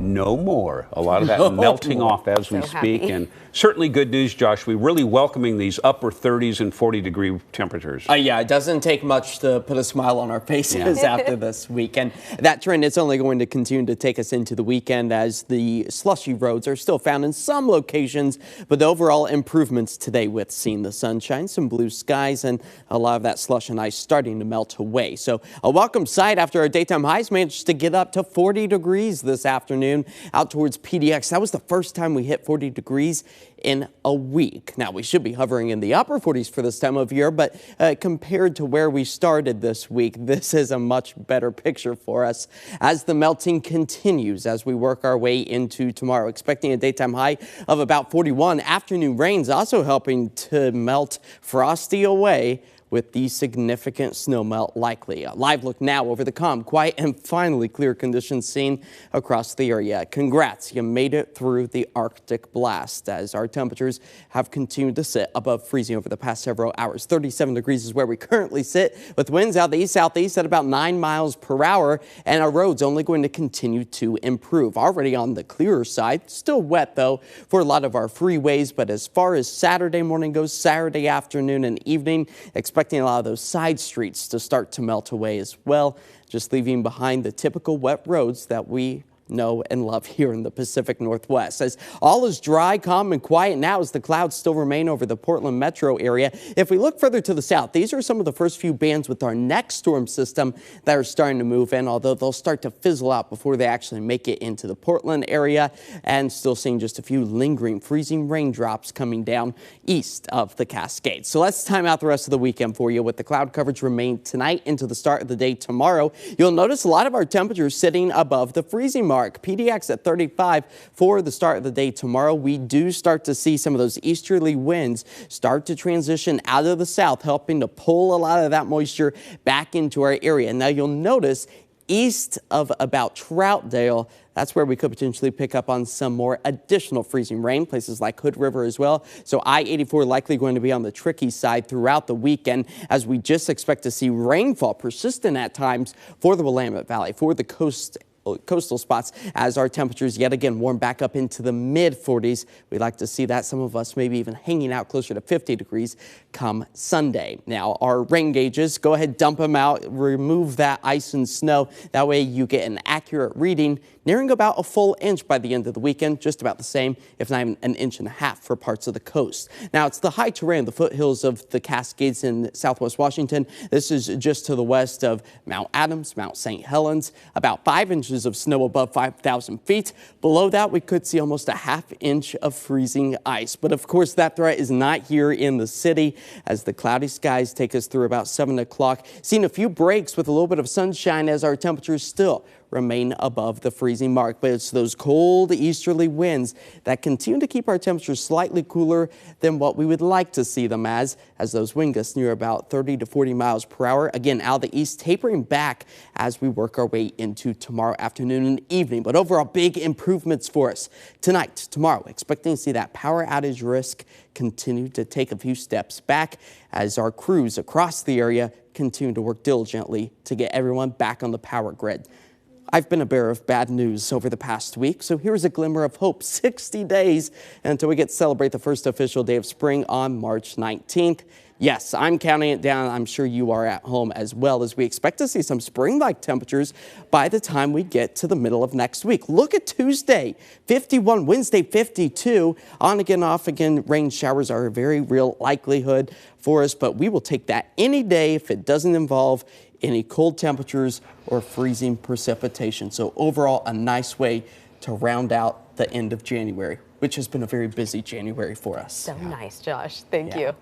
no more. A lot of that melting off as we speak. And certainly good news, Josh. We're really welcoming these upper 30s and 40-degree temperatures. Yeah, it doesn't take much to put a smile on our faces after this weekend. That trend is only going to continue to take us into the weekend as the slushy roads are still found in some locations, but the overall improvements today with seeing the sunshine, some blue skies, and a lot of that slush and ice starting to melt away. So a welcome sight after our daytime highs managed to get up to 40 degrees this afternoon out towards PDX. That was the first time we hit 40 degrees in a week. Now, we should be hovering in the upper 40s for this time of year, but compared to where we started this week, this is a much better picture for us as the melting continues as we work our way into tomorrow. Expecting a daytime high of about 41. Afternoon rains also helping to melt frosty away with the significant snow melt likely. A live look now over the calm, quiet, and finally clear conditions seen across the area. Congrats, you made it through the Arctic blast as our temperatures have continued to sit above freezing over the past several hours. 37 degrees is where we currently sit with winds out the east-southeast at about 9 miles per hour, and our roads only going to continue to improve. Already on the clearer side, still wet though for a lot of our freeways, but as far as Saturday morning goes, Saturday afternoon and evening, expecting a lot of those side streets to start to melt away as well, just leaving behind the typical wet roads that we know and love here in the Pacific Northwest. As all is dry, calm, and quiet now as the clouds still remain over the Portland metro area. If we look further to the south, these are some of the first few bands with our next storm system that are starting to move in, although they'll start to fizzle out before they actually make it into the Portland area, and still seeing just a few lingering freezing raindrops coming down east of the Cascades. So let's time out the rest of the weekend for you with the cloud coverage remain tonight into the start of the day tomorrow. You'll notice a lot of our temperatures sitting above the freezing mark. PDX at 35 for the start of the day tomorrow. We do start to see some of those easterly winds start to transition out of the south, helping to pull a lot of that moisture back into our area. Now you'll notice east of about Troutdale, that's where we could potentially pick up on some more additional freezing rain, places like Hood River as well. So I-84 likely going to be on the tricky side throughout the weekend as we just expect to see rainfall persistent at times for the Willamette Valley, for the coastal spots as our temperatures yet again warm back up into the mid 40s. We'd like to see that. Some of us maybe even hanging out closer to 50 degrees come Sunday. Now our rain gauges, go ahead, dump them out, remove that ice and snow. That way you get an accurate reading, nearing about a full inch by the end of the weekend, just about the same, if not even an inch and a half for parts of the coast. Now it's the high terrain, the foothills of the Cascades in southwest Washington. This is just to the west of Mount Adams, Mount St. Helens, about 5 inches of snow above 5,000 feet. Below that, we could see almost a ½ inch of freezing ice. But of course, that threat is not here in the city as the cloudy skies take us through about 7 o'clock. Seeing a few breaks with a little bit of sunshine as our temperatures still remain above the freezing mark. But it's those cold easterly winds that continue to keep our temperatures slightly cooler than what we would like to see them as those wind gusts near about 30 to 40 miles per hour. Again, out of the east, tapering back as we work our way into tomorrow afternoon and evening. But overall, big improvements for us tonight, tomorrow. Expecting to see that power outage risk continue to take a few steps back as our crews across the area continue to work diligently to get everyone back on the power grid. I've been a bearer of bad news over the past week, so here's a glimmer of hope. 60 days until we get to celebrate the first official day of spring on March 19th. Yes, I'm counting it down. I'm sure you are at home as well, as we expect to see some spring-like temperatures by the time we get to the middle of next week. Look at Tuesday, 51, Wednesday, 52. On again, off again, rain showers are a very real likelihood for us, but we will take that any day if it doesn't involve any cold temperatures or freezing precipitation. So overall, a nice way to round out the end of January, which has been a very busy January for us. So nice, Josh. Thank you.